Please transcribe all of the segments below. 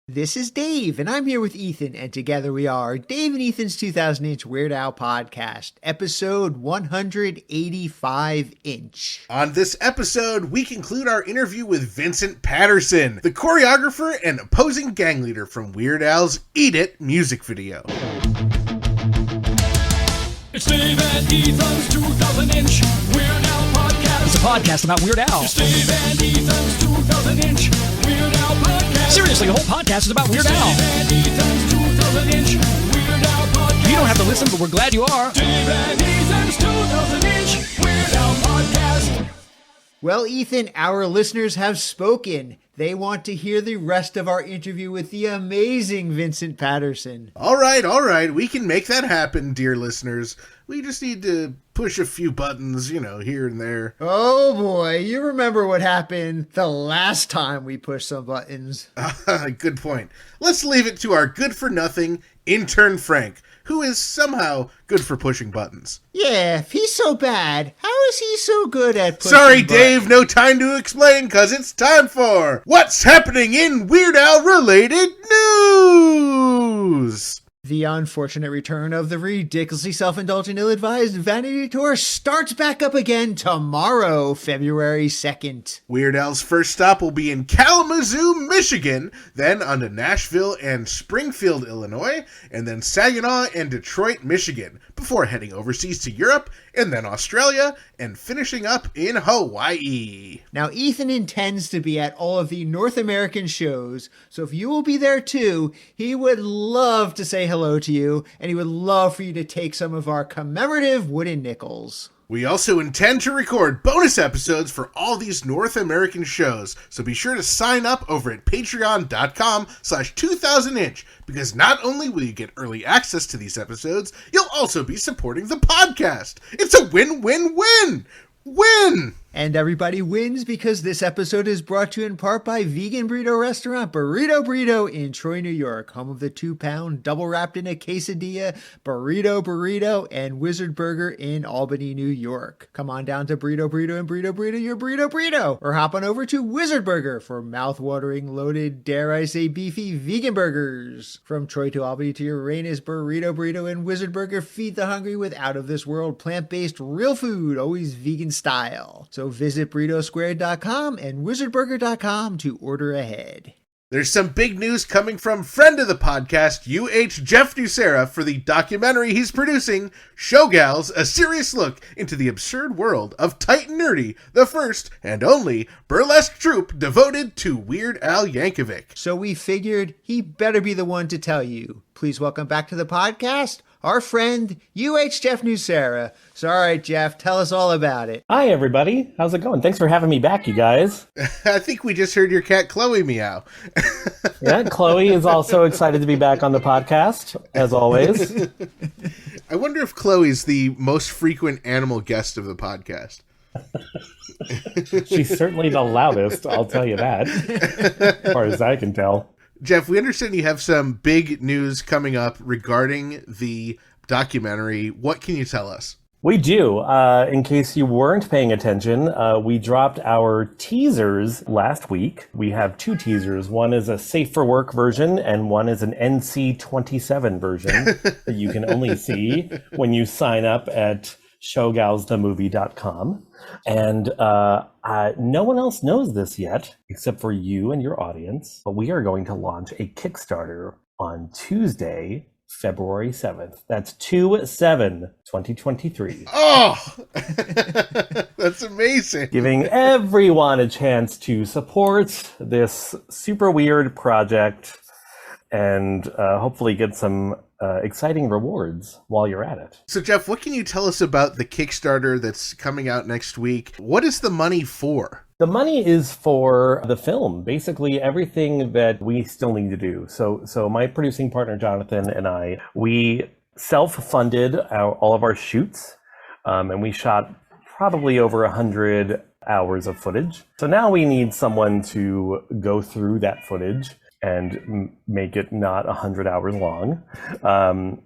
This is Dave, and I'm here with Ethan, and together we are Dave and Ethan's 2000-inch Weird Al podcast, episode 185-inch. On this episode, we conclude our interview with Vincent Paterson, the choreographer and opposing gang leader from Weird Al's Eat It music video. It's Dave and Ethan's 2000-inch Weird Al podcast. It's a podcast about Weird Al. It's Dave and Ethan's 2000-inch Weird Al podcast. Seriously, the whole podcast is about Weird Al. Dave and Ethan's 2000-inch Weird Al podcast. You don't have to listen, but we're glad you are. Dave and Ethan's 2000-inch Weird Al podcast. Well, Ethan, our listeners have spoken. They want to hear the rest of our interview with the amazing Vincent Paterson. All right. We can make that happen, dear listeners. We just need to push a few buttons, here and there. Oh boy, you remember what happened the last time we pushed some buttons. Good point. Let's leave it to our good-for-nothing intern Frank, who is somehow good for pushing buttons. Yeah, if he's so bad, how is he so good at pushing Sorry, buttons? Dave, no time to explain, because it's time for What's Happening in Weird Al-Related News! The unfortunate return of the ridiculously self-indulgent, ill-advised Vanity Tour starts back up again tomorrow, February 2nd. Weird Al's first stop will be in Kalamazoo, Michigan, then on to Nashville and Springfield, Illinois, and then Saginaw and Detroit, Michigan, before heading overseas to Europe, and then Australia, and finishing up in Hawaii. Now, Ethan intends to be at all of the North American shows, so if you will be there too, he would love to say hello to you, and he would love for you to take some of our commemorative wooden nickels. We also intend to record bonus episodes for all these North American shows, so be sure to sign up over at patreon.com/2000inch, because not only will you get early access to these episodes, you'll also be supporting the podcast. It's a win-win-win! Win! And everybody wins because this episode is brought to you in part by vegan burrito restaurant Burrito in Troy, New York, home of the 2-pound double wrapped in a quesadilla burrito and Wizard Burger in Albany, New York. Come on down to Burrito and Burrito your burrito, or hop on over to Wizard Burger for mouth-watering, loaded, dare I say beefy vegan burgers. From Troy to Albany to Uranus, Burrito and Wizard Burger feed the hungry with out-of-this-world plant-based real food, always vegan style. So visit burritosquare.com and wizardburger.com to order ahead. There's some big news coming from friend of the podcast, Jeff Nucera, for the documentary he's producing, Showgals, a serious look into the absurd world of Tight and Nerdy, the first and only burlesque troupe devoted to Weird Al Yankovic. So we figured he better be the one to tell you. Please welcome back to the podcast, our friend, Jeff Nucera. So all right, Jeff, tell us all about it. Hi, everybody. How's it going? Thanks for having me back, you guys. I think we just heard your cat Chloe meow. Yeah, Chloe is also excited to be back on the podcast, as always. I wonder if Chloe's the most frequent animal guest of the podcast. She's certainly the loudest, I'll tell you that, as far as I can tell. Jeff, we understand you have some big news coming up regarding the documentary. What can you tell us? We do. In case you weren't paying attention, we dropped our teasers last week. We have two teasers. One is a Safe for Work version, and one is an NC-27 version that you can only see when you sign up at showgalsthemovie.com. And no one else knows this yet, except for you and your audience. But we are going to launch a Kickstarter on Tuesday, February 7th. That's 2/7/2023. Oh, that's amazing. Giving everyone a chance to support this super weird project and hopefully get some exciting rewards while you're at it. So, Jeff, what can you tell us about the Kickstarter that's coming out next week? What is the money for? The money is for the film, basically everything that we still need to do. So my producing partner, Jonathan, and I, we self-funded all of our shoots, and we shot probably over 100 hours of footage. So now we need someone to go through that footage and make it not 100 hours long.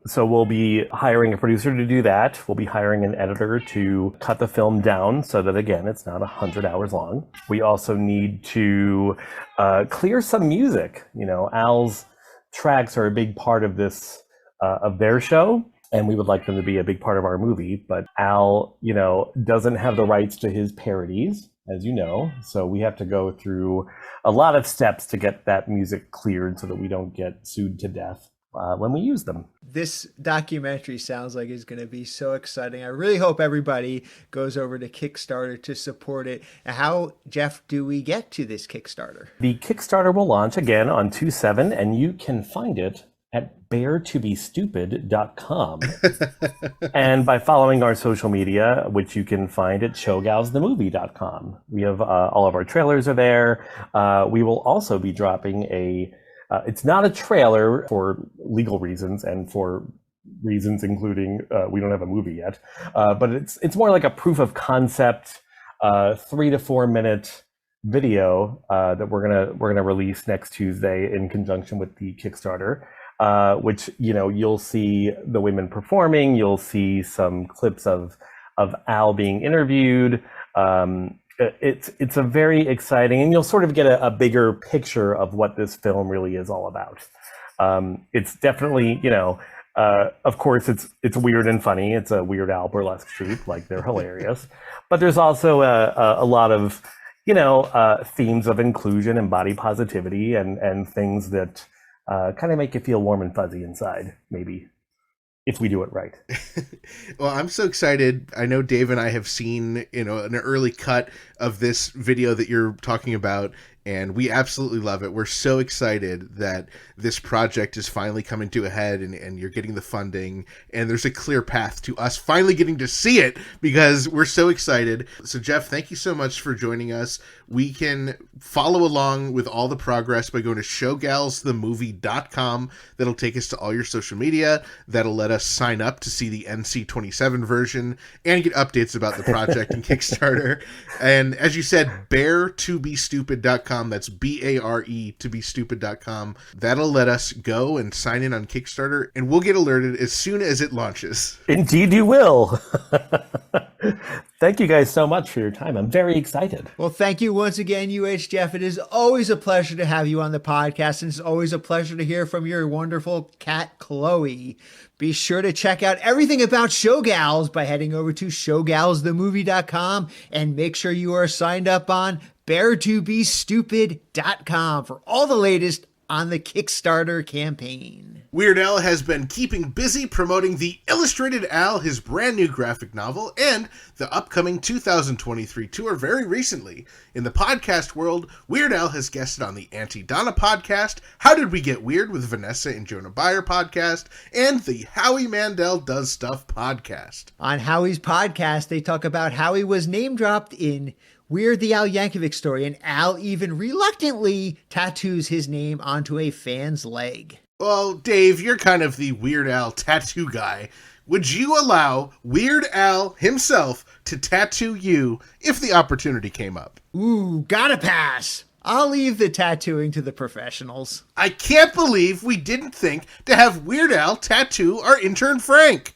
So we'll be hiring a producer to do that. We'll be hiring an editor to cut the film down so that, again, it's not 100 hours long. We also need to clear some music. Al's tracks are a big part of this, of their show, and we would like them to be a big part of our movie. But Al, doesn't have the rights to his parodies, as you know, so we have to go through a lot of steps to get that music cleared so that we don't get sued to death when we use them. This documentary sounds like it's going to be so exciting. I really hope everybody goes over to Kickstarter to support it. How, Jeff, do we get to this Kickstarter? The Kickstarter will launch again on 2/7, and you can find it at beartobestupid.com. And by following our social media, which you can find at showgalsthemovie.com. We have all of our trailers are there. We will also be dropping it's not a trailer for legal reasons and for reasons including we don't have a movie yet, but it's more like a proof of concept 3 to 4 minute video that we're gonna release next Tuesday in conjunction with the Kickstarter. Which you'll see the women performing. You'll see some clips of Al being interviewed. It's a very exciting, and you'll sort of get a bigger picture of what this film really is all about. It's definitely of course it's weird and funny. It's a Weird Al burlesque troupe, like they're hilarious. But there's also a lot of themes of inclusion and body positivity and things that kind of make you feel warm and fuzzy inside, maybe, if we do it right. Well, I'm so excited. I know Dave and I have seen, an early cut of this video that you're talking about, and we absolutely love it. We're so excited that this project is finally coming to a head and you're getting the funding, and there's a clear path to us finally getting to see it because we're so excited. So Jeff, thank you so much for joining us. We can follow along with all the progress by going to showgalsthemovie.com. That'll take us to all your social media. That'll let us sign up to see the NC-27 version and get updates about the project and Kickstarter. And as you said, beartobestupid.com. That's BARE to be stupid.com. That'll let us go and sign in on Kickstarter, and we'll get alerted as soon as it launches. Indeed you will. Thank you guys so much for your time. I'm very excited. Well, thank you once again, Jeff. It is always a pleasure to have you on the podcast, and it's always a pleasure to hear from your wonderful cat, Chloe. Be sure to check out everything about Showgals by heading over to showgalsthemovie.com, and make sure you are signed up on beartobestupid.com for all the latest on the Kickstarter campaign. Weird Al has been keeping busy promoting the Illustrated Al, his brand new graphic novel, and the upcoming 2023 tour very recently. In the podcast world, Weird Al has guested on the Auntie Donna podcast, How Did We Get Weird with Vanessa and Jonah Byer podcast, and the Howie Mandel Does Stuff podcast. On Howie's podcast, they talk about how he was name dropped in Weird the Al Yankovic Story, and Al even reluctantly tattoos his name onto a fan's leg. Well, Dave, you're kind of the Weird Al tattoo guy. Would you allow Weird Al himself to tattoo you if the opportunity came up? Ooh, gotta pass. I'll leave the tattooing to the professionals. I can't believe we didn't think to have Weird Al tattoo our intern Frank.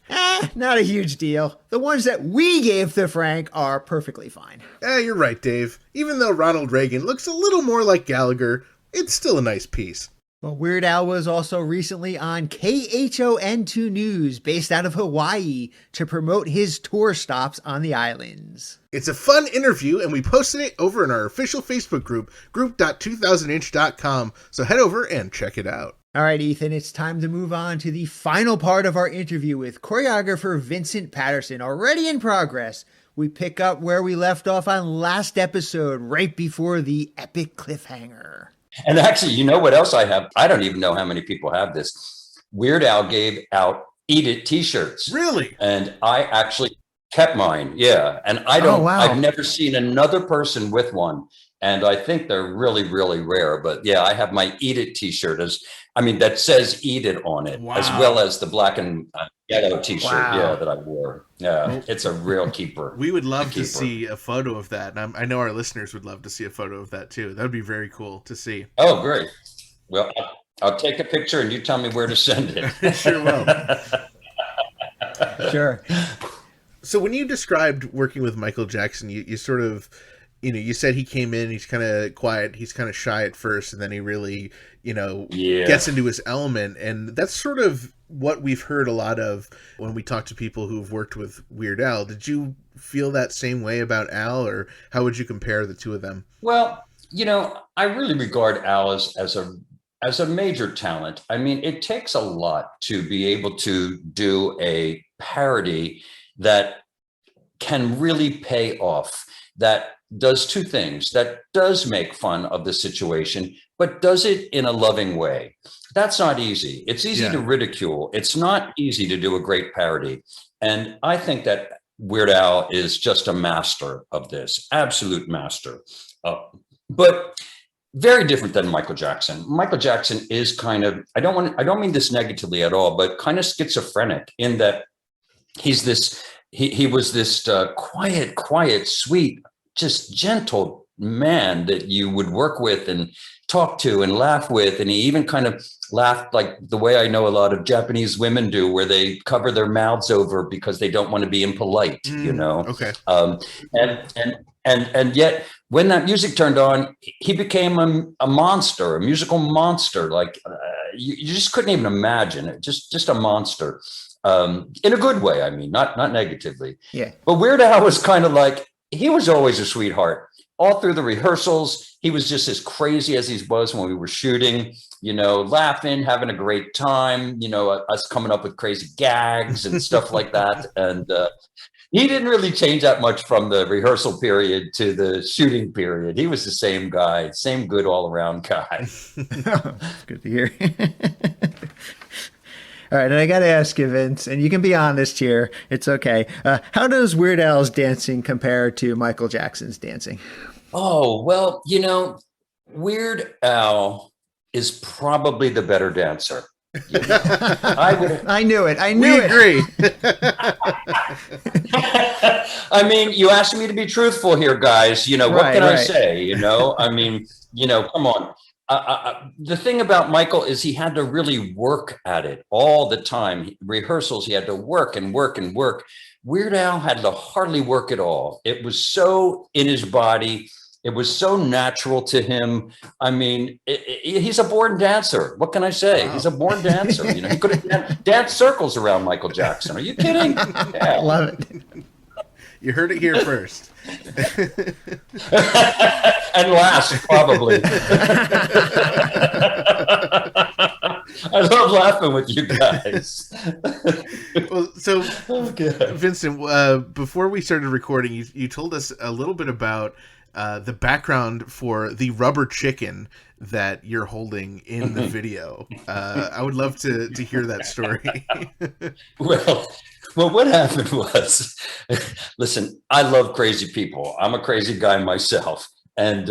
Not a huge deal. The ones that we gave to Frank are perfectly fine. You're right, Dave. Even though Ronald Reagan looks a little more like Gallagher, it's still a nice piece. Well, Weird Al was also recently on KHON2 News, based out of Hawaii, to promote his tour stops on the islands. It's a fun interview, and we posted it over in our official Facebook group, group.2000inch.com, so head over and check it out. All right, Ethan, it's time to move on to the final part of our interview with choreographer Vincent Paterson, already in progress. We pick up where we left off on last episode, right before the epic cliffhanger. And actually, you know what else I have? I don't even know how many people have this. Weird Al gave out Eat It t-shirts. Really? And I actually kept mine. Yeah. And I've never seen another person with one. And I think they're really, really rare. But yeah, I have my Eat It t-shirt that says Eat It on it, as well as the black and yellow t-shirt. Yeah, that I wore. Yeah, it's a real keeper. We would love to see a photo of that. And I know our listeners would love to see a photo of that too. That would be very cool to see. Oh, great. Well, I'll take a picture and you tell me where to send it. Sure will. Sure. So when you described working with Michael Jackson, you sort of, you said he came in, he's kind of quiet, he's kind of shy at first, and then he really, gets into his element. And that's sort of what we've heard a lot of when we talk to people who've worked with Weird Al. Did you feel that same way about Al, or how would you compare the two of them? Well, I really regard Al as a major talent. I mean, it takes a lot to be able to do a parody that can really pay off, that does two things, that does make fun of the situation, but does it in a loving way. That's not easy. It's easy to ridicule. It's not easy to do a great parody. And I think that Weird Al is just a master of this, absolute master. But very different than Michael Jackson. Michael Jackson is kind of, I don't mean this negatively at all, but kind of schizophrenic in that he's this, he was this quiet, sweet, just gentle man that you would work with and talk to and laugh with. And he even kind of laughed like the way I know a lot of Japanese women do, where they cover their mouths over because they don't want to be impolite, Okay. And yet when that music turned on, he became a monster, a musical monster. Like you just couldn't even imagine it. Just a monster, in a good way. I mean, not negatively. Yeah. But Weird Al was kind of like, he was always a sweetheart. All through the rehearsals, he was just as crazy as he was when we were shooting, laughing, having a great time, us coming up with crazy gags and stuff like that. And he didn't really change that much from the rehearsal period to the shooting period. He was the same guy, same good all around guy. Good to hear. All right, and I got to ask you, Vince, and you can be honest here. It's okay. How does Weird Al's dancing compare to Michael Jackson's dancing? Oh, well, Weird Al is probably the better dancer. I knew it. We agree. I mean, you asked me to be truthful here, guys. What can I say? I mean, come on. The thing about Michael is he had to really work at it all the time. Rehearsals, he had to work and work and work. Weird Al had to hardly work at all. It was so in his body. It was so natural to him. I mean, he's a born dancer. What can I say? Wow. He's a born dancer. He could have danced circles around Michael Jackson. Are you kidding? Yeah. I love it. You heard it here first. And last, probably. I love laughing with you guys. Well, so, Vincent, before we started recording, you told us a little bit about the background for the rubber chicken that you're holding in the video. I would love to hear that story. Well, what happened was, listen, I love crazy people. I'm a crazy guy myself. And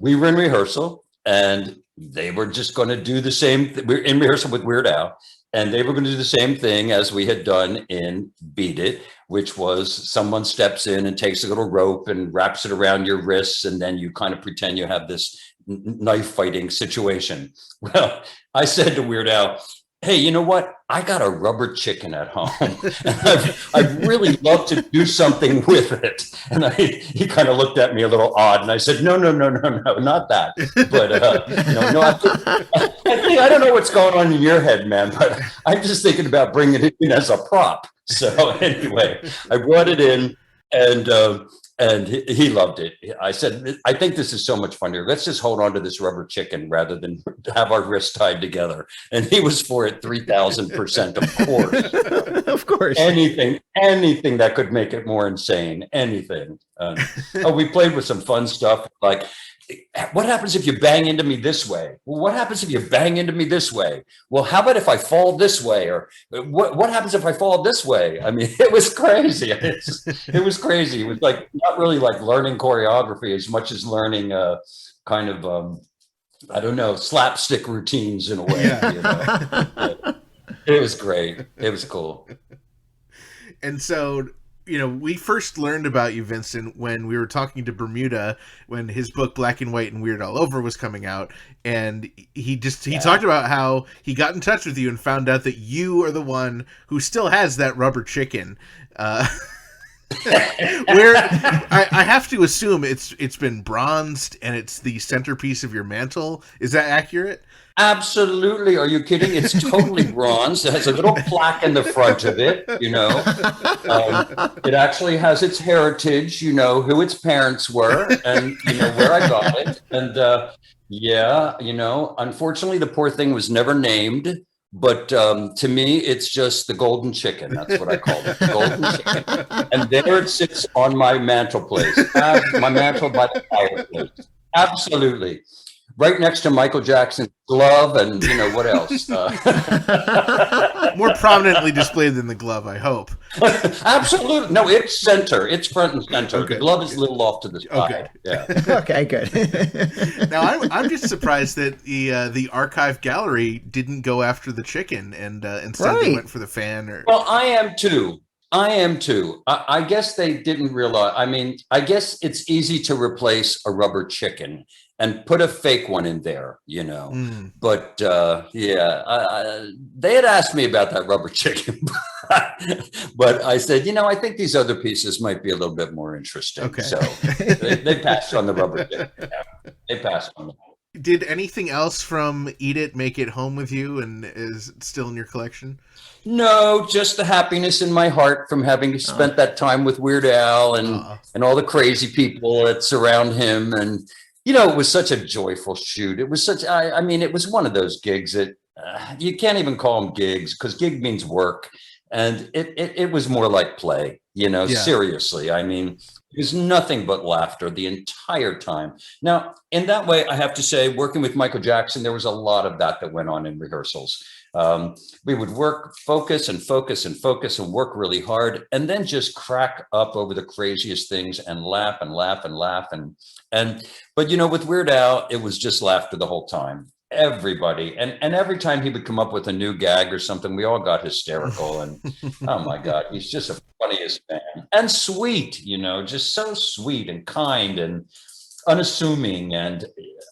we were in rehearsal, and they were just going to do the same. We're in rehearsal with Weird Al, and they were going to do the same thing as we had done in Beat It, which was someone steps in and takes a little rope and wraps it around your wrists, and then you kind of pretend you have this knife fighting situation. Well, I said to Weird Al, hey, you know what? I got a rubber chicken at home. And I'd really love to do something with it. And he kind of looked at me a little odd. And I said, no, not that. But, I don't know what's going on in your head, man. But I'm just thinking about bringing it in as a prop. So anyway, I brought it in, and he loved it. I said, I think this is so much funnier. Let's just hold on to this rubber chicken rather than have our wrists tied together. And he was for it 3,000%, of course. Of course. Anything that could make it more insane. Anything. We played with some fun stuff like, what happens if you bang into me this way? Well, what happens if you bang into me this way? Well, how about if I fall this way? Or what happens if I fall this way? I mean, it was crazy. It was crazy. It was like not really like learning choreography as much as learning kind of, I don't know, slapstick routines in a way. Yeah. It was great. It was cool. And so we first learned about you, Vincent, when we were talking to Bermuda when his book Black and White and Weird All Over was coming out, and he talked about how he got in touch with you and found out that you are the one who still has that rubber chicken. Where I have to assume it's been bronzed and it's the centerpiece of your mantle. Is that accurate? Absolutely. Are you kidding? It's totally bronze. It has a little plaque in the front of it, It actually has its heritage, who its parents were and, where I got it. And, unfortunately, the poor thing was never named. But to me, it's just the golden chicken. That's what I call it, the golden chicken. And there it sits on my mantelpiece, my mantle by the fireplace. Absolutely. Right next to Michael Jackson's glove and, what else? More prominently displayed than the glove, I hope. Absolutely. No, it's center. It's front and center. Okay. The glove is a little off to the side. Okay. Yeah. Okay, good. Now, I'm just surprised that the archive gallery didn't go after the chicken and instead they went for the fan. Well, I am too. I guess they didn't realize. I mean, I guess it's easy to replace a rubber chicken and put a fake one in there, But they had asked me about that rubber chicken, but I said, I think these other pieces might be a little bit more interesting. Okay. So they passed on the rubber chicken. Yeah, they passed on it. Did anything else from Eat It make it home with you and is it still in your collection? No, just the happiness in my heart from having spent that time with Weird Al and all the crazy people that surround him. And, it was such a joyful shoot. It was it was one of those gigs that you can't even call them gigs because gig means work. And it was more like play, seriously. I mean, it was nothing but laughter the entire time. Now, in that way, I have to say, working with Michael Jackson, there was a lot of that went on in rehearsals. We would focus and work really hard and then just crack up over the craziest things and laugh. But, with Weird Al, it was just laughter the whole time. Everybody. And every time he would come up with a new gag or something, we all got hysterical. And oh my God, he's just the funniest man and sweet, just so sweet and kind and unassuming and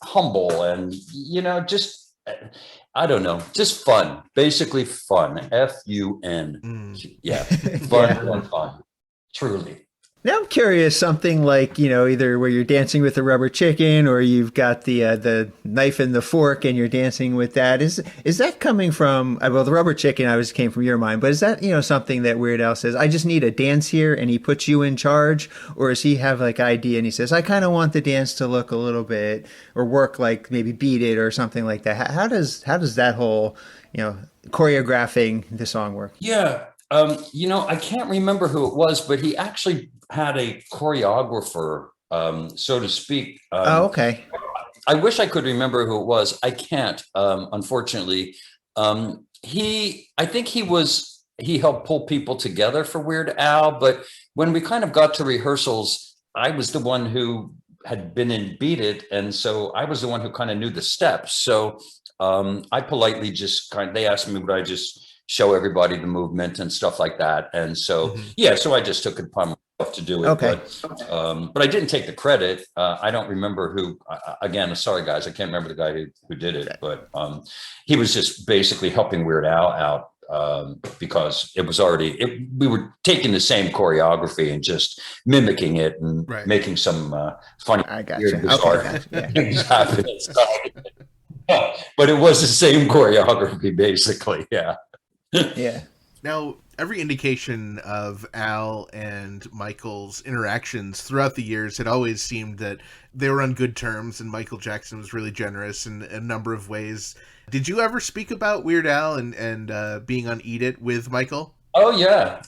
humble and, just, I don't know, just fun, basically fun. F-U-N. Yeah. Fun. Truly. Now I'm curious, something like, either where you're dancing with the rubber chicken or you've got the knife and the fork and you're dancing with that. Is that coming from, well, the rubber chicken obviously came from your mind, but is that, something that Weird Al says, I just need a dance here and he puts you in charge? Or does he have idea and he says, I kind of want the dance to look a little bit or work like maybe Beat It or something like that? How does that whole, choreographing the song work? Yeah. I can't remember who it was, but he actually had a choreographer, so to speak. Okay. I wish I could remember who it was. I can't, unfortunately. I think he helped pull people together for Weird Al, but when we kind of got to rehearsals, I was the one who had been in Beat It, and so I was the one who kind of knew the steps. So I politely they asked me would I just show everybody the movement and stuff like that. And so, so I just took it upon myself to do it. Okay. But I didn't take the credit. I don't remember who, again, sorry guys, I can't remember the guy who did it, but he was just basically helping Weird Al out because it was we were taking the same choreography and just mimicking it and making some funny, weird, bizarre things happen inside. But it was the same choreography, basically. Yeah. Yeah. Now, every indication of Al and Michael's interactions throughout the years had always seemed that they were on good terms and Michael Jackson was really generous in a number of ways. Did you ever speak about Weird Al and being on Eat It with Michael? Oh, yeah.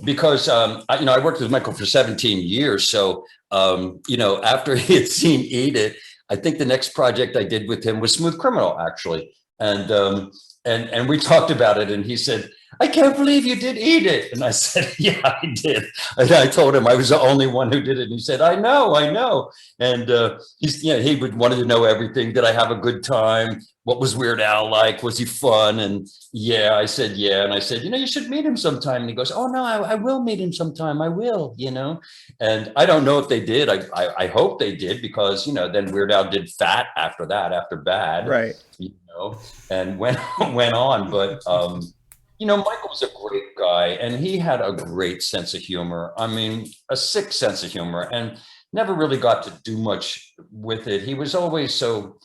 Because, I worked with Michael for 17 years. So, after he had seen Eat It, I think the next project I did with him was Smooth Criminal, actually. And we talked about it, and he said, I can't believe you did eat it. And I said, yeah, I did. And I told him I was the only one who did it. And he said, I know. And he would wanted to know everything. Did I have a good time? What was Weird Al like? Was he fun? And yeah, I said, yeah. And I said, you should meet him sometime. And he goes, oh no, I will meet him sometime. I will, And I don't know if they did. I hope they did, because, then Weird Al did Fat after that, after Bad. Right. And went on. But, Michael was a great guy, and he had a great sense of humor. I mean, a sick sense of humor, and never really got to do much with it. He was always so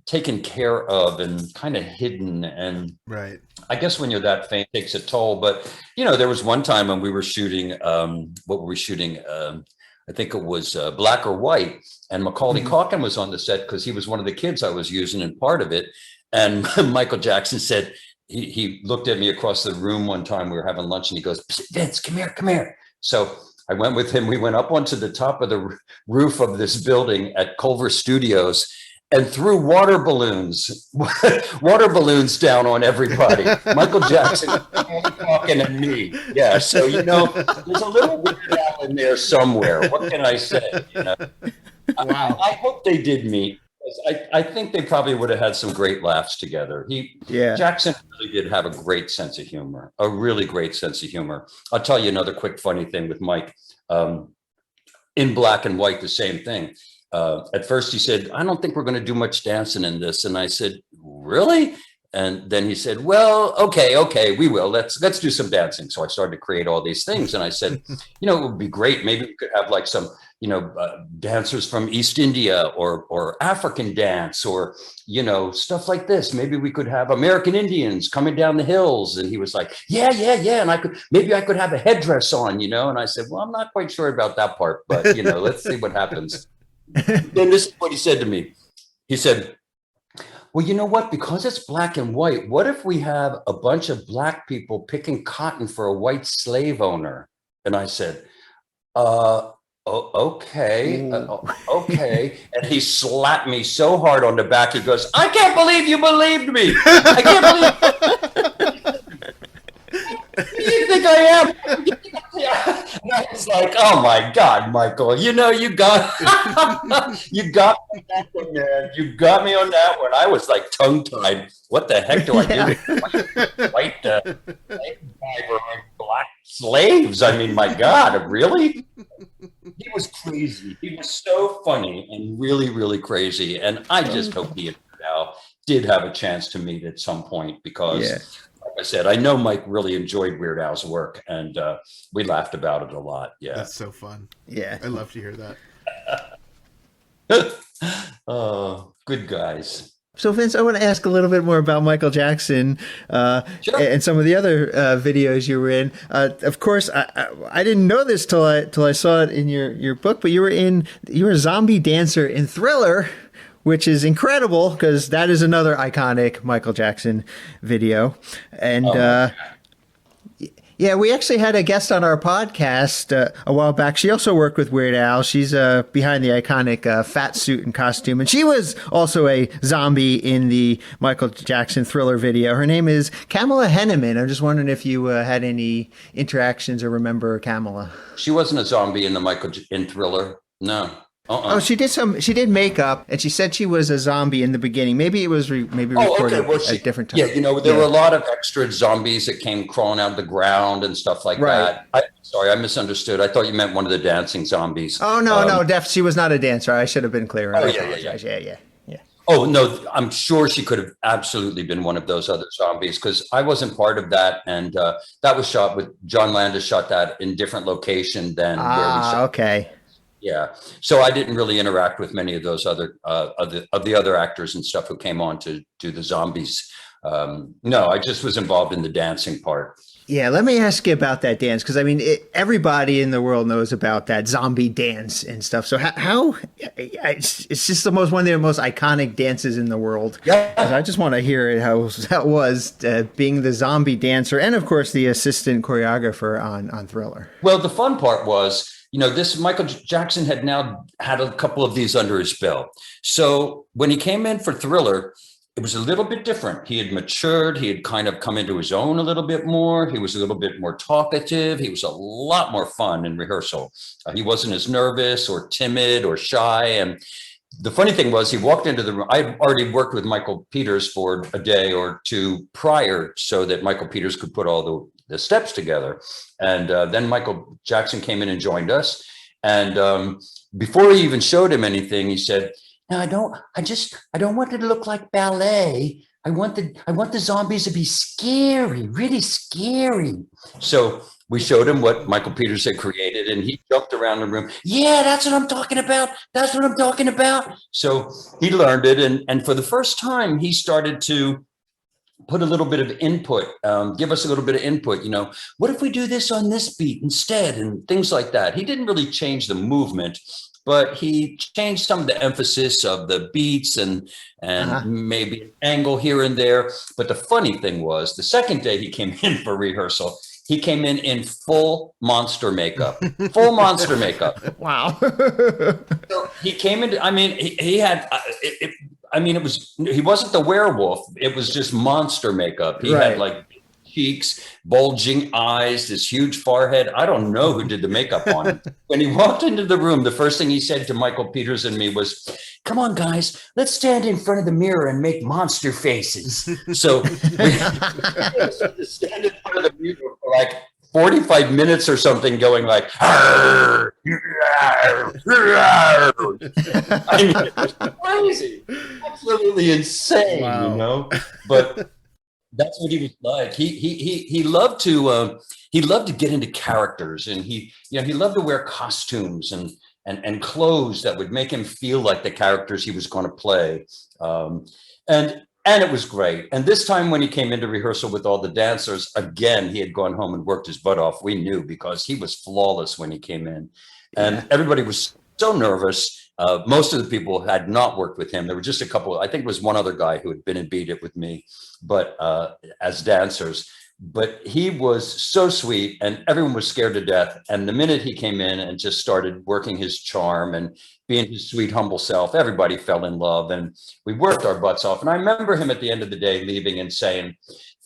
taken care of and kind of hidden. And right. I guess when you're that famous, it takes a toll. But, there was one time when we were shooting, what were we shooting? I think it was Black or White. And Macaulay Culkin was on the set because he was one of the kids I was using in part of it. And Michael Jackson said, he looked at me across the room one time. We were having lunch, and he goes, Vince, come here. So I went with him. We went up onto the top of the roof of this building at Culver Studios and threw water balloons down on everybody. Michael Jackson, Culkin, and me. Yeah. So, there's a little Weird Al in there somewhere. What can I say? Wow. I hope they did meet. I think they probably would have had some great laughs together. Jackson really did have a great sense of humor, a really great sense of humor. I'll tell you another quick funny thing with Mike. In Black and White, the same thing. At first he said, I don't think we're going to do much dancing in this. And I said, really? And then he said, well, okay, we will. Let's do some dancing. So I started to create all these things. And I said, it would be great. Maybe we could have like some, dancers from East India or African dance or, stuff like this. Maybe we could have American Indians coming down the hills. And he was like, yeah. And I could have a headdress on, And I said, well, I'm not quite sure about that part, but, let's see what happens. Then this is what he said to me. He said, well, you know what? Because it's black and white, what if we have a bunch of black people picking cotton for a white slave owner? And I said, okay. And he slapped me so hard on the back. He goes, I can't believe you believed me. I can't believe. Who do you think I am? And I was like, oh my God, Michael, you got me on that one, man. You got me on that one. I was like tongue-tied. What the heck do I do? White black slaves. I mean, my God, really? He was crazy. He was so funny and really, really crazy. And I just hope he and Al did have a chance to meet at some point because, like I said, I know Mike really enjoyed Weird Al's work, and we laughed about it a lot. Yeah, that's so fun. Yeah, I love to hear that. Oh, good guys. So, Vince, I want to ask a little bit more about Michael Jackson and some of the other videos you were in. Of course, I didn't know this till I saw it in your book, but you were a zombie dancer in Thriller, which is incredible because that is another iconic Michael Jackson video. And yeah, we actually had a guest on our podcast a while back. She also worked with Weird Al. She's behind the iconic fat suit and costume. And she was also a zombie in the Michael Jackson Thriller video. Her name is Kamala Henneman. I'm just wondering if you had any interactions or remember Kamala. She wasn't a zombie in in Thriller. No. Oh, she did makeup, and she said she was a zombie in the beginning. Maybe it was recorded at different times. Yeah, there were a lot of extra zombies that came crawling out of the ground and stuff like that. Sorry, I misunderstood. I thought you meant one of the dancing zombies. Oh, no, she was not a dancer. I should have been clearer. Yeah. Oh, no, I'm sure she could have absolutely been one of those other zombies because I wasn't part of that. And that was shot with John Landis, shot that in different location than where we shot. Okay. Yeah, so I didn't really interact with many of those other of the other actors and stuff who came on to do the zombies. No, I just was involved in the dancing part. Yeah, let me ask you about that dance because I mean, everybody in the world knows about that zombie dance and stuff. So how it's just one of the most iconic dances in the world. Yeah, I just want to hear how that was being the zombie dancer and of course the assistant choreographer on Thriller. Well, the fun part was, this Michael Jackson had now had a couple of these under his belt. So when he came in for Thriller, it was a little bit different. He had matured. He had kind of come into his own a little bit more. He was a little bit more talkative. He was a lot more fun in rehearsal. He wasn't as nervous or timid or shy. And the funny thing was, he walked into the room. I had already worked with Michael Peters for a day or two prior so that Michael Peters could put all the steps together. And then Michael Jackson came in and joined us. And before he even showed him anything, he said, "No, I don't want it to look like ballet. I want the zombies to be scary, really scary." So we showed him what Michael Peters had created, and he jumped around the room. "Yeah, that's what I'm talking about. That's what I'm talking about." So he learned it. And for the first time, he started to put a little bit of input, give us a little bit of input, what if we do this on this beat instead, and things like that. He didn't really change the movement, but he changed some of the emphasis of the beats and maybe an angle here and there. But the funny thing was, the second day he came in for rehearsal, he came in full monster makeup, full monster makeup. Wow. So he came in, he had, he wasn't the werewolf. It was just monster makeup. He had like cheeks, bulging eyes, this huge forehead. I don't know who did the makeup on him. When he walked into the room, the first thing he said to Michael Peters and me was, "Come on, guys, let's stand in front of the mirror and make monster faces." So we stand in front of the mirror for like 45 minutes or something, going like, "Arr, arr, arr." I mean, it was crazy, absolutely insane, But that's what he was like. He loved to get into characters, and he loved to wear costumes and clothes that would make him feel like the characters he was going to play. And it was great. And this time when he came into rehearsal with all the dancers, again, he had gone home and worked his butt off. We knew, because he was flawless when he came in. And everybody was so nervous. Most of the people had not worked with him. There were just a couple. I think it was one other guy who had been and Beat It with me, but as dancers. But he was so sweet, and everyone was scared to death. And the minute he came in and just started working his charm and being his sweet, humble self, everybody fell in love, and we worked our butts off. And I remember him at the end of the day leaving and saying,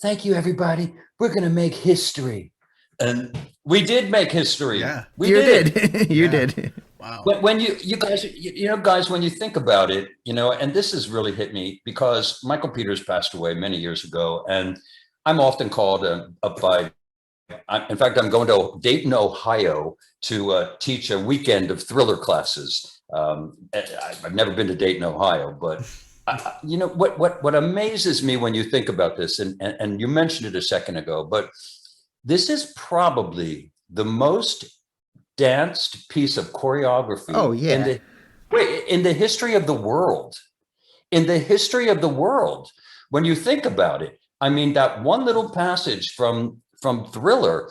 "Thank you, everybody. We're going to make history." And we did make history. Yeah, you did. You did. Wow. But when you guys, when you think about it, and this has really hit me, because Michael Peters passed away many years ago, and I'm often called up by, in fact, I'm going to Dayton, Ohio to teach a weekend of thriller classes. I've never been to Dayton, Ohio, but what amazes me when you think about this, and you mentioned it a second ago, but this is probably the most danced piece of choreography in the history of the world. In the history of the world, when you think about it, I mean, that one little passage from Thriller,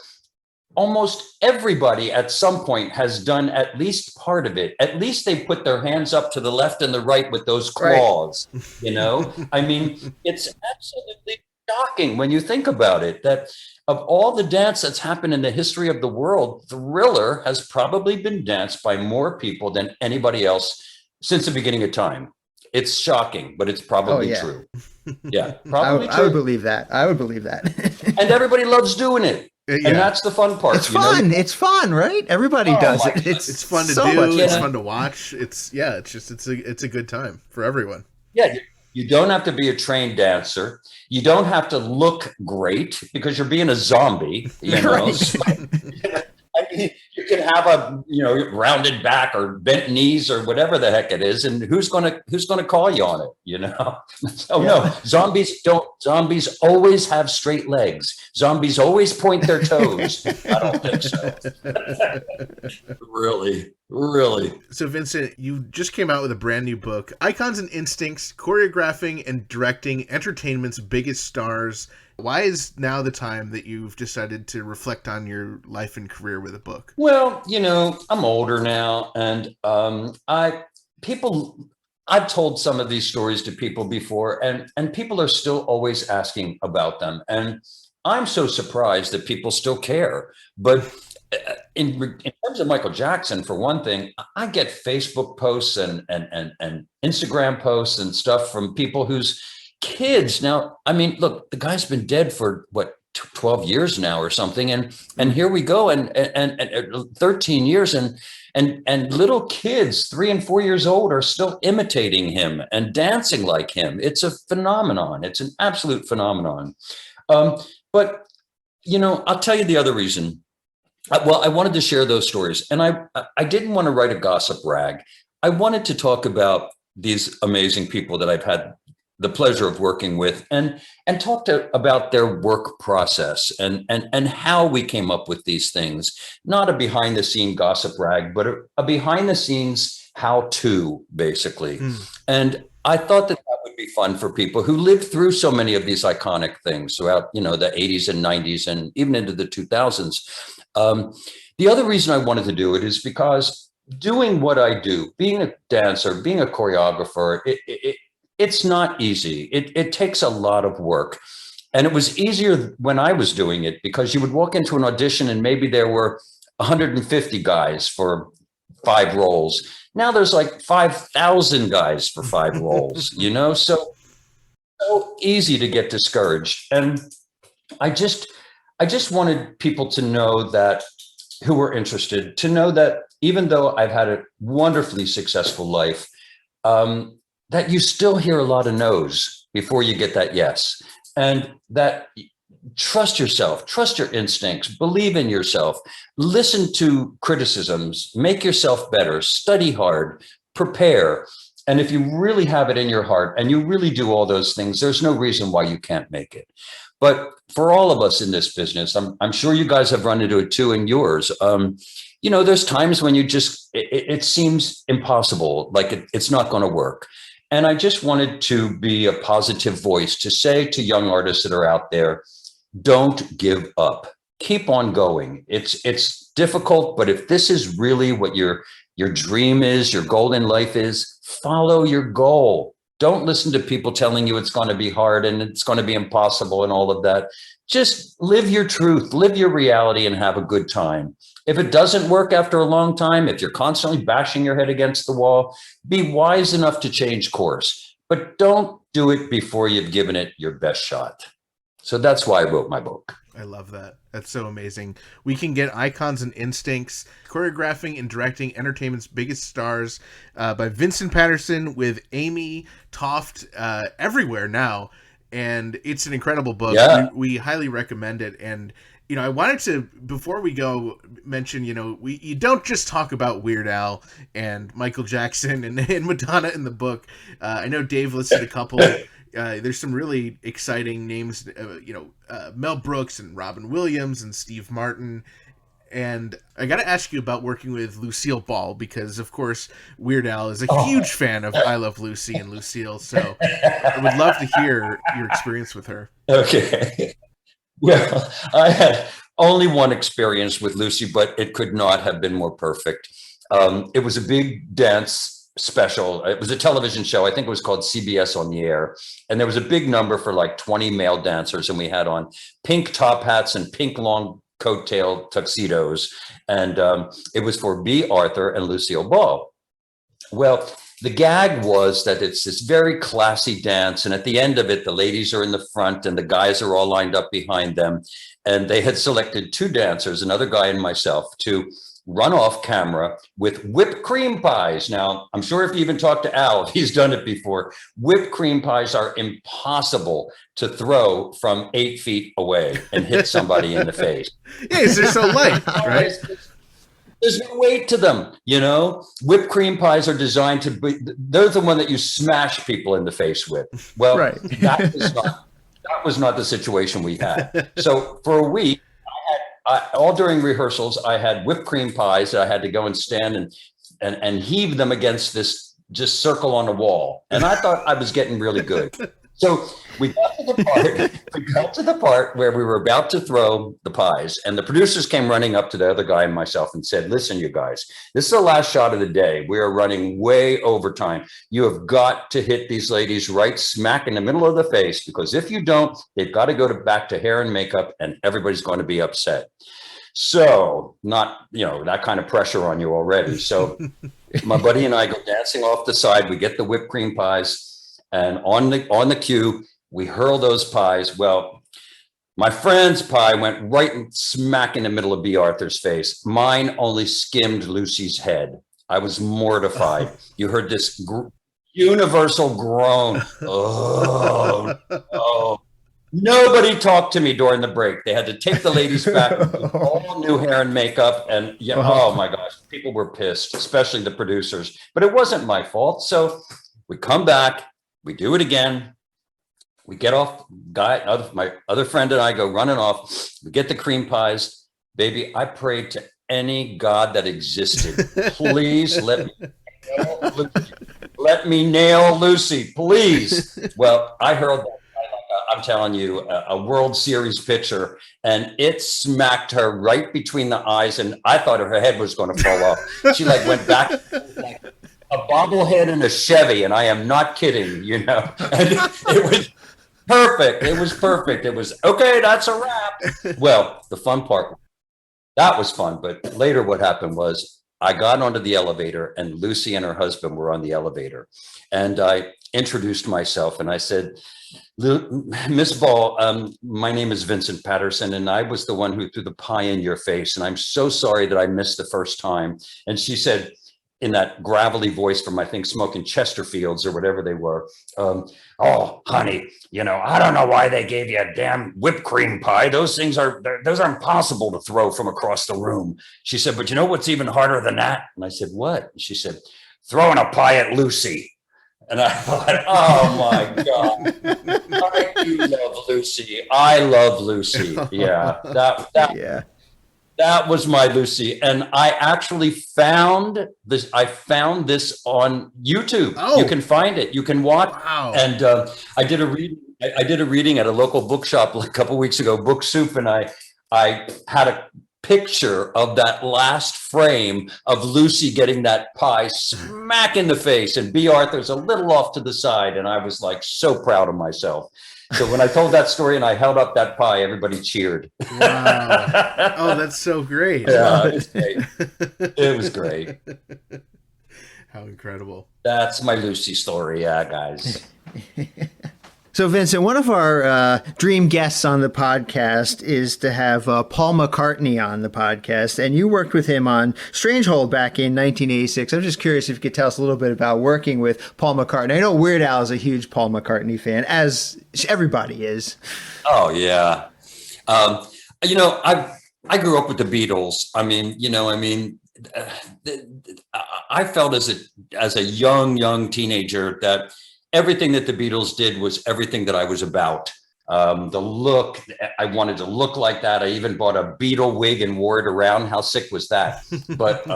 almost everybody at some point has done at least part of it. At least they put their hands up to the left and the right with those claws, I mean, it's absolutely shocking when you think about it, that of all the dance that's happened in the history of the world, Thriller has probably been danced by more people than anybody else since the beginning of time. It's shocking, but it's probably true. Yeah, probably true. I would believe that. And everybody loves doing it. Yeah. And that's the fun part. It's fun. It's fun, right? Everybody does it. It's fun to do. It's fun to watch. It's a good time for everyone. Yeah. You don't have to be a trained dancer. You don't have to look great because you're being a zombie, Right. So, I mean, you can have a rounded back or bent knees or whatever the heck it is, and who's gonna call you on it? No, zombies always have straight legs. Zombies always point their toes. I don't think so. Really. So Vincent, you just came out with a brand new book, Icons and Instincts, Choreographing and Directing Entertainment's Biggest Stars. Why is now the time that you've decided to reflect on your life and career with a book? Well, I'm older now, and I've told some of these stories to people before, and people are still always asking about them. And I'm so surprised that people still care. But in terms of Michael Jackson, for one thing, I get Facebook posts and Instagram posts and stuff from people whose kids. Now, I mean, look, the guy's been dead for what, 12 years now or something. And here we go. And 13 years and little kids, 3 and 4 years old, are still imitating him and dancing like him. It's a phenomenon. It's an absolute phenomenon. But, I'll tell you the other reason. Well, I wanted to share those stories, and I didn't want to write a gossip rag. I wanted to talk about these amazing people that I've had the pleasure of working with, and talk about their work process and how we came up with these things. Not a behind the scene gossip rag, but a behind the scenes how to, basically. And I thought that would be fun for people who lived through so many of these iconic things throughout, the 80s and 90s and even into the 2000s. The other reason I wanted to do it is because doing what I do, being a dancer, being a choreographer, it's not easy. It takes a lot of work. And it was easier when I was doing it because you would walk into an audition and maybe there were 150 guys for 5 roles. Now there's like 5,000 guys for 5 roles, so easy to get discouraged. And I just wanted people to know that, who were interested, to know that even though I've had a wonderfully successful life, that you still hear a lot of no's before you get that yes. And that trust yourself, trust your instincts, believe in yourself, listen to criticisms, make yourself better, study hard, prepare. And if you really have it in your heart and you really do all those things, there's no reason why you can't make it. But for all of us in this business, I'm sure you guys have run into it too in yours. There's times when it seems impossible, like it's not going to work. And I just wanted to be a positive voice to say to young artists that are out there, don't give up. Keep on going. It's difficult, but if this is really what your dream is, your goal in life is, follow your goal. Don't listen to people telling you it's going to be hard and it's going to be impossible and all of that. Just live your truth, live your reality, and have a good time. If it doesn't work after a long time, if you're constantly bashing your head against the wall, be wise enough to change course, but don't do it before you've given it your best shot. So that's why I wrote my book. I love that. That's so amazing. We can get Icons and Instincts, Choreographing and Directing Entertainment's Biggest Stars by Vincent Paterson with Amy Toft everywhere now. And it's an incredible book. Yeah. We highly recommend it. And, I wanted to, before we go, mention, you don't just talk about Weird Al and Michael Jackson and Madonna in the book. I know Dave listed a couple. There's some really exciting names, Mel Brooks and Robin Williams and Steve Martin. And I got to ask you about working with Lucille Ball, because, of course, Weird Al is a huge fan of I Love Lucy and Lucille. So I would love to hear your experience with her. Okay. Well, I had only one experience with Lucy, but it could not have been more perfect. It was a big dance special. It was a television show. I think it was called CBS On the Air. And there was a big number for like 20 male dancers. And we had on pink top hats and pink long coattail tuxedos. And it was for Bea Arthur and Lucille Ball. Well, the gag was that it's this very classy dance. And at the end of it, the ladies are in the front and the guys are all lined up behind them. And they had selected 2 dancers, another guy and myself, to run off camera with whipped cream pies. Now, I'm sure if you even talk to Al, he's done it before. Whipped cream pies are impossible to throw from 8 feet away and hit somebody in the face. Yes, they're so light, right? There's no weight to them, Whipped cream pies are designed to be, they're the one that you smash people in the face with. Well, Right. that was not the situation we had. So for a week, all during rehearsals, I had whipped cream pies that I had to go and stand and heave them against this just circle on the wall. And I thought I was getting really good. So we got to the part where we were about to throw the pies, and the producers came running up to the other guy and myself and said, listen, you guys, this is the last shot of the day. We are running way over time. You have got to hit these ladies right smack in the middle of the face, because if you don't, they've got to go back to hair and makeup, and everybody's going to be upset. So not, that kind of pressure on you already. So my buddy and I go dancing off the side. We get the whipped cream pies. And on the cue, We hurl those pies. Well, my friend's pie went right smack in the middle of Bea Arthur's face. Mine only skimmed Lucy's head. I was mortified. You heard this universal groan. Oh, oh. Nobody talked to me during the break. They had to take the ladies back with all new hair and makeup. And oh my gosh, people were pissed, especially the producers. But it wasn't my fault. So we come back, we do it again. We get off, my other friend and I go running off. We get the cream pies. Baby, I prayed to any God that existed. Please let me nail Lucy, please. Well, I hurled that. I'm telling you, a World Series pitcher, and it smacked her right between the eyes, and I thought her head was going to fall off. She like went back like a bobblehead in a Chevy, and I am not kidding, you know. And it was perfect. It was perfect. It was okay. That's a wrap. Well, the fun part, that was fun. But later, what happened was I got onto the elevator, and Lucy and her husband were on the elevator, and I introduced myself, and I said, Miss Ball, my name is Vincent Paterson, and I was the one who threw the pie in your face, and I'm so sorry that I missed the first time. And she said, in that gravelly voice from, I think, Smoking Chesterfields or whatever they were, oh, honey, you know, I don't know why they gave you a damn whipped cream pie. Those are impossible to throw from across the room. She said, but you know what's even harder than that? And I said, what? And she said, throwing a pie at Lucy. And I thought, oh my God, I do love Lucy. I love Lucy. Yeah, that was my Lucy. And I actually found this. I found this on YouTube. Oh. You can find it. You can watch. Wow. And I did a reading. I did a reading at a local bookshop like a couple of weeks ago, Book Soup, and I had a picture of that last frame of Lucy getting that pie smack in the face, and Bea Arthur's a little off to the side, and I was like so proud of myself. So when I told that story and I held up that pie, everybody cheered. Wow. Oh, that's so great. Yeah, it was great. It was great. How incredible. That's my Lucy story, yeah, guys. So, Vincent, one of our dream guests on the podcast is to have Paul McCartney on the podcast, and you worked with him on Strangehold back in 1986. I'm just curious if you could tell us a little bit about working with Paul McCartney. I know Weird Al is a huge Paul McCartney fan, as everybody is. Oh, yeah. You know, I grew up with the Beatles. I felt as a young teenager that everything that the Beatles did was everything that I was about. The look, I wanted to look like that. I even bought a Beatle wig and wore it around. How sick was that? But,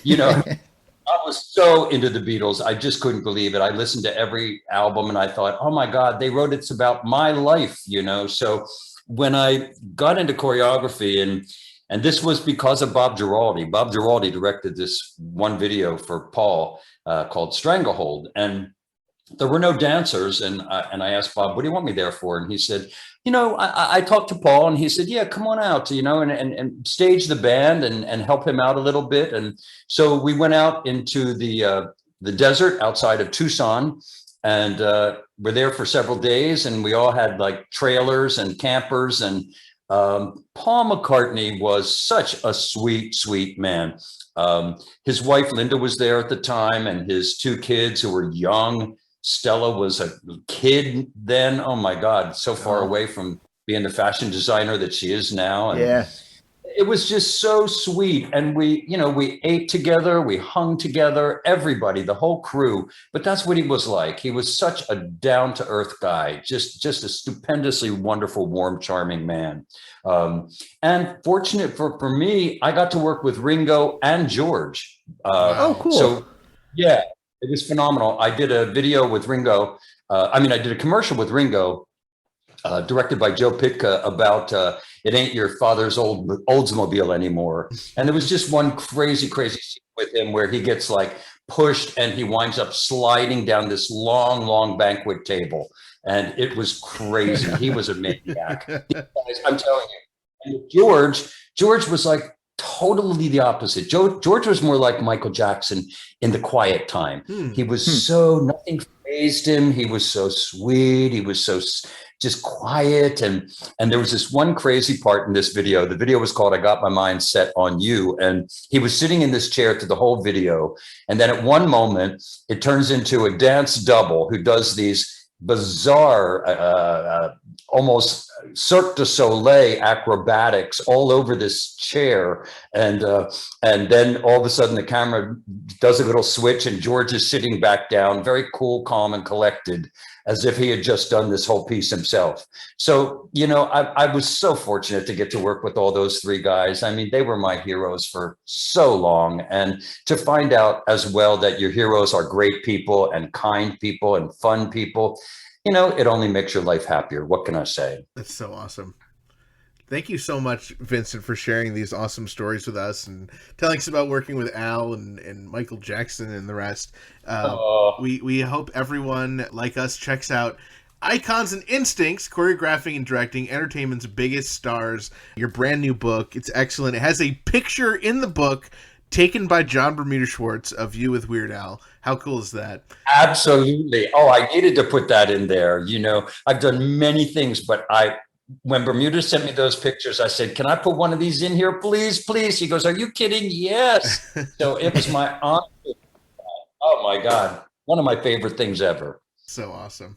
you know, I was so into the Beatles. I just couldn't believe it. I listened to every album and I thought, oh my God, they wrote it's about my life, you know? So when I got into choreography, and this was because of Bob Giraldi. Bob Giraldi directed this one video for Paul called Stranglehold. And there were no dancers. And I asked Bob, what do you want me there for? And he said, you know, I talked to Paul and he said, yeah, come on out, you know, and stage the band and help him out a little bit. And so we went out into the desert outside of Tucson, and we're there for several days, and we all had like trailers and campers. And Paul McCartney was such a sweet man. His wife, Linda, was there at the time, and his two kids who were young. Stella was a kid then. Oh my God, so far away from being the fashion designer that she is now. And yeah, it was just so sweet. And we ate together, we hung together, everybody, the whole crew. But that's what he was like. He was such a down to earth guy, just a stupendously wonderful, warm, charming man. And fortunate for me, I got to work with Ringo and George. Oh, cool. So yeah. It was phenomenal. I did a video with Ringo. I did a commercial with Ringo, directed by Joe Pitka, about it ain't your father's Oldsmobile anymore. And there was just one crazy scene with him where he gets like pushed and he winds up sliding down this long banquet table. And it was crazy. He was a maniac. I'm telling you. And George was like totally the opposite. George was more like Michael Jackson in the quiet time. He was so, nothing fazed him. He was so sweet. He was so just quiet. And there was this one crazy part in this video. The video was called I Got My Mind Set on You. And he was sitting in this chair through the whole video. And then at one moment, it turns into a dance double who does these bizarre, almost Cirque du Soleil acrobatics all over this chair. And then all of a sudden the camera does a little switch and George is sitting back down, very cool, calm, and collected, as if he had just done this whole piece himself. So, I was so fortunate to get to work with all those three guys. I mean, they were my heroes for so long. And to find out as well that your heroes are great people and kind people and fun people, it only makes your life happier. What can I say? That's so awesome. Thank you so much, Vincent, for sharing these awesome stories with us and telling us about working with Al and Michael Jackson and the rest. We hope everyone, like us, checks out Icons and Instincts, Choreographing and Directing Entertainment's Biggest Stars, your brand new book. It's excellent. It has a picture in the book taken by John Bermuda Schwartz of you with Weird Al. How cool is that? Absolutely. Oh, I needed to put that in there. I've done many things, but when Bermuda sent me those pictures, I said, can I put one of these in here, please, please? He goes, are you kidding? Yes. So it was my honor. Oh my God. One of my favorite things ever. So awesome.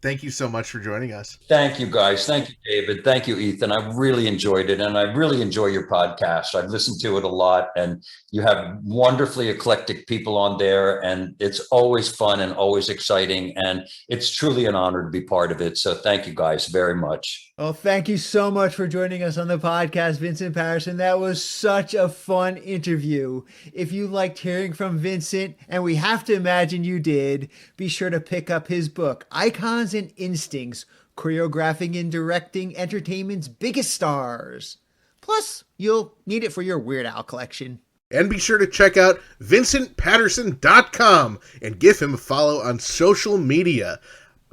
Thank you so much for joining us. Thank you, guys. Thank you, David. Thank you, Ethan. I really enjoyed it. And I really enjoy your podcast. I've listened to it a lot. And you have wonderfully eclectic people on there. And it's always fun and always exciting. And it's truly an honor to be part of it. So thank you guys very much. Well, thank you so much for joining us on the podcast, Vincent Paterson. That was such a fun interview. If you liked hearing from Vincent, and we have to imagine you did, be sure to pick up his book, Icons and Instincts, Choreographing and Directing Entertainment's Biggest Stars. Plus, you'll need it for your Weird Al collection. And be sure to check out VincentPaterson.com and give him a follow on social media.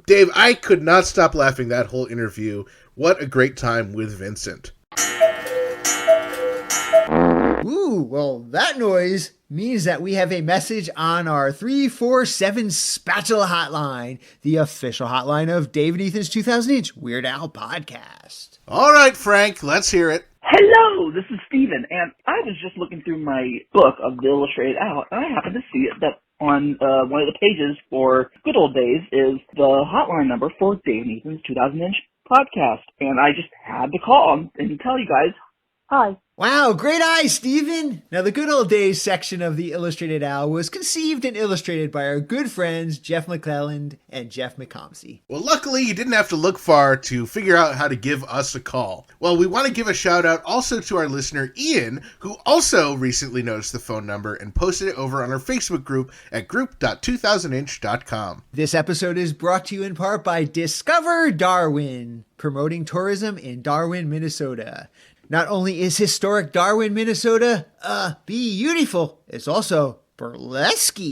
Dave, I could not stop laughing that whole interview. What a great time with Vincent. Ooh, well, that noise means that we have a message on our 347 Spatula hotline, the official hotline of Dave and Ethan's 2000-inch Weird Al podcast. All right, Frank, let's hear it. Hello, this is Steven, and I was just looking through my book of the Illustrated Al, and I happened to see it that on one of the pages for Good Old Days is the hotline number for Dave and Ethan's 2000-inch podcast, and I just had to call and tell you guys, hi. Wow, great eye, Steven! Now, the Good Old Days section of the Illustrated Al was conceived and illustrated by our good friends Jeff McClelland and Jeff McComsey. Well, luckily, you didn't have to look far to figure out how to give us a call. Well, we want to give a shout out also to our listener, Ian, who also recently noticed the phone number and posted it over on our Facebook group at group.2000inch.com. This episode is brought to you in part by Discover Darwin, promoting tourism in Darwin, Minnesota. Not only is historic Darwin, Minnesota, beautiful, it's also burlesque.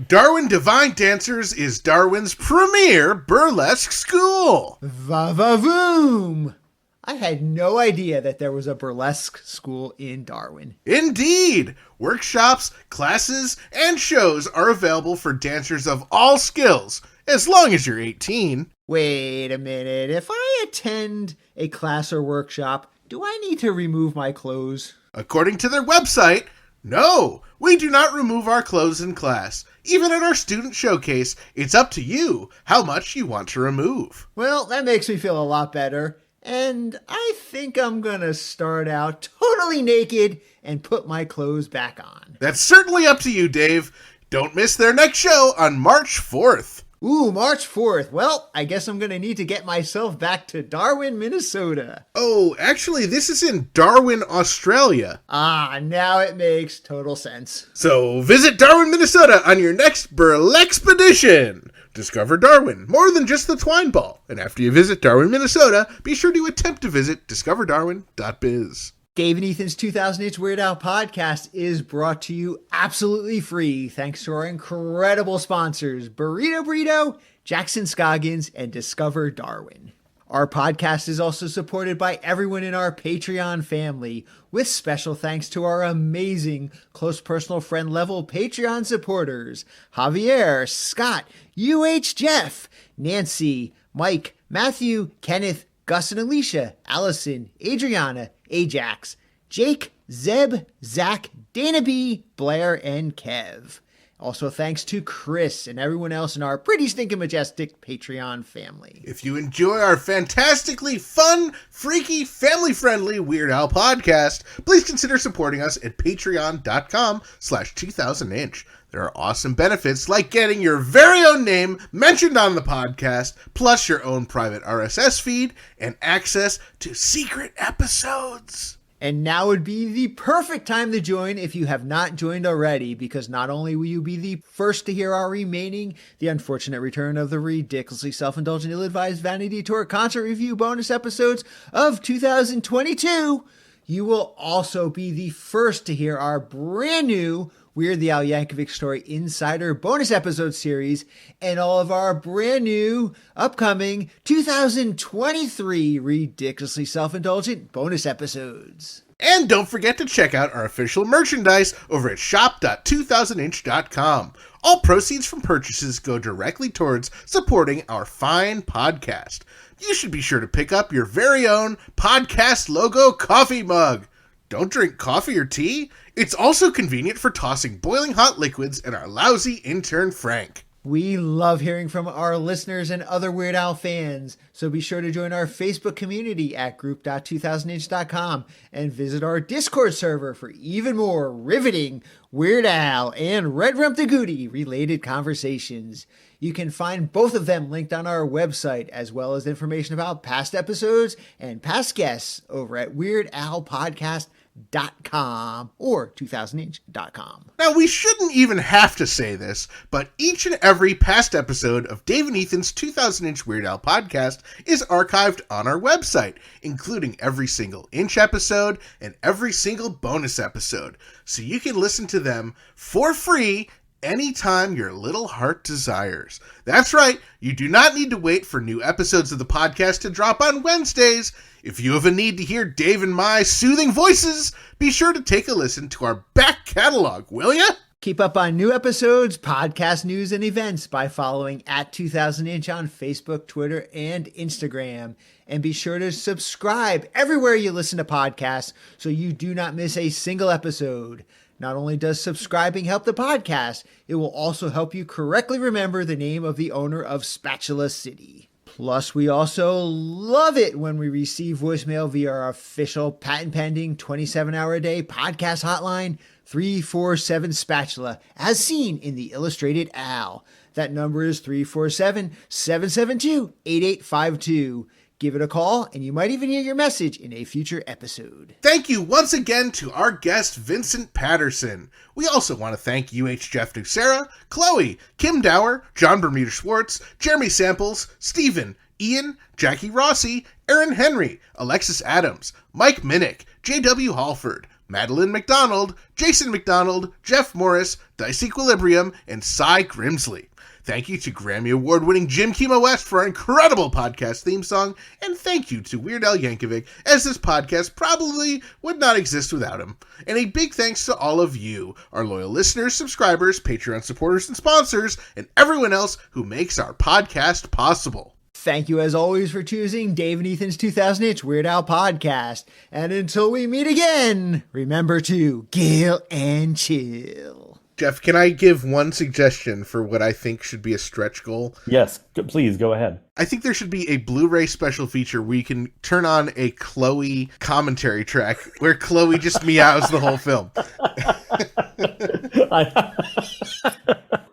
Darwin Divine Dancers is Darwin's premier burlesque school. Va-va-voom! I had no idea that there was a burlesque school in Darwin. Indeed! Workshops, classes, and shows are available for dancers of all skills, as long as you're 18. Wait a minute, if I attend a class or workshop, do I need to remove my clothes? According to their website, no, we do not remove our clothes in class. Even at our student showcase, it's up to you how much you want to remove. Well, that makes me feel a lot better. And I think I'm gonna start out totally naked and put my clothes back on. That's certainly up to you, Dave. Don't miss their next show on March 4th. Ooh, March 4th. Well, I guess I'm going to need to get myself back to Darwin, Minnesota. Oh, actually, this is in Darwin, Australia. Ah, now it makes total sense. So visit Darwin, Minnesota on your next Burlexpedition. Discover Darwin, more than just the twine ball. And after you visit Darwin, Minnesota, be sure to attempt to visit discoverdarwin.biz. Dave and Ethan's 2000-inch Weird Al podcast is brought to you absolutely free thanks to our incredible sponsors, Burrito, Jackson Scoggins, and Discover Darwin. Our podcast is also supported by everyone in our Patreon family, with special thanks to our amazing close personal friend level Patreon supporters, Javier, Scott, Jeff, Nancy, Mike, Matthew, Kenneth, Gus and Alicia, Allison, Adriana, Ajax, Jake, Zeb, Zach, Dana B, Blair, and Kev. Also thanks to Chris and everyone else in our pretty stinking majestic Patreon family. If you enjoy our fantastically fun, freaky, family-friendly Weird Al podcast, please consider supporting us at patreon.com/2000inch. There are awesome benefits like getting your very own name mentioned on the podcast, plus your own private RSS feed and access to secret episodes. And now would be the perfect time to join if you have not joined already, because not only will you be the first to hear our remaining The Unfortunate Return of the Ridiculously Self-Indulgent Ill-Advised Vanity Tour concert review bonus episodes of 2022, you will also be the first to hear our brand new Weird the Al Yankovic Story Insider bonus episode series and all of our brand new upcoming 2023 Ridiculously Self-Indulgent bonus episodes. And don't forget to check out our official merchandise over at shop.2000inch.com. All proceeds from purchases go directly towards supporting our fine podcast. You should be sure to pick up your very own podcast logo coffee mug. Don't drink coffee or tea? It's also convenient for tossing boiling hot liquids at our lousy intern Frank. We love hearing from our listeners and other Weird Al fans, so be sure to join our Facebook community at group.2000inch.com and visit our Discord server for even more riveting Weird Al and Red Rump the Goody related conversations. You can find both of them linked on our website, as well as information about past episodes and past guests over at weirdalpodcast.com or 2000inch.com. Now, we shouldn't even have to say this, but each and every past episode of Dave and Ethan's 2000-inch Weird Al podcast is archived on our website, including every single inch episode and every single bonus episode, so you can listen to them for free anytime your little heart desires. That's right, you do not need to wait for new episodes of the podcast to drop on Wednesdays. If you have a need to hear Dave and my soothing voices, be sure to take a listen to our back catalog, will ya? Keep up on new episodes, podcast news, and events by following at 2000inch on Facebook, Twitter, and Instagram. And be sure to subscribe everywhere you listen to podcasts so you do not miss a single episode. Not only does subscribing help the podcast, it will also help you correctly remember the name of the owner of Spatula City. Plus, we also love it when we receive voicemail via our official patent-pending 27-hour-a-day podcast hotline, 347-SPATULA, as seen in the Illustrated Al. That number is 347-772-8852. Give it a call, and you might even hear your message in a future episode. Thank you once again to our guest, Vincent Paterson. We also want to thank Jeff Nucera, Chloe, Kim Dower, John Bermuda Schwartz, Jeremy Samples, Stephen, Ian, Jackie Rossi, Aaron Henry, Alexis Adams, Mike Minnick, J.W. Halford, Madeline McDonald, Jason McDonald, Jeff Morris, Dice Equilibrium, and Cy Grimsley. Thank you to Grammy Award-winning Jim Kimo West for our incredible podcast theme song, and thank you to Weird Al Yankovic, as this podcast probably would not exist without him. And a big thanks to all of you, our loyal listeners, subscribers, Patreon supporters, and sponsors, and everyone else who makes our podcast possible. Thank you as always for choosing Dave and Ethan's 2000-inch Weird Al podcast. And until we meet again, remember to gill and chill. Jeff, can I give one suggestion for what I think should be a stretch goal? Yes, please go ahead. I think there should be a Blu-ray special feature where you can turn on a Chloe commentary track where Chloe just meows the whole film.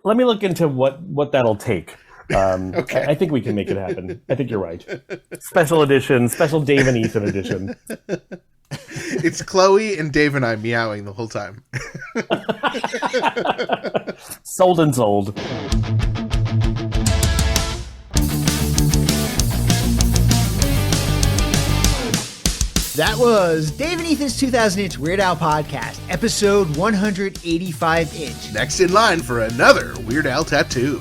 Let me look into what that'll take. Okay. I think we can make it happen. I think you're right. Special edition, special Dave and Ethan edition. It's Chloe and Dave and I meowing the whole time. Sold and sold. That was Dave and Ethan's 2000-inch Weird Al podcast, episode 185-inch. Next in line for another Weird Al tattoo.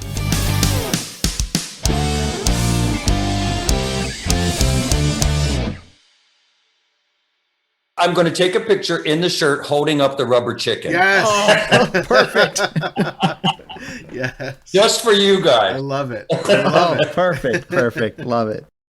I'm going to take a picture in the shirt holding up the rubber chicken. Yes. Oh, perfect. Yes. Just for you I guys. love it. I love it. Perfect. Love it.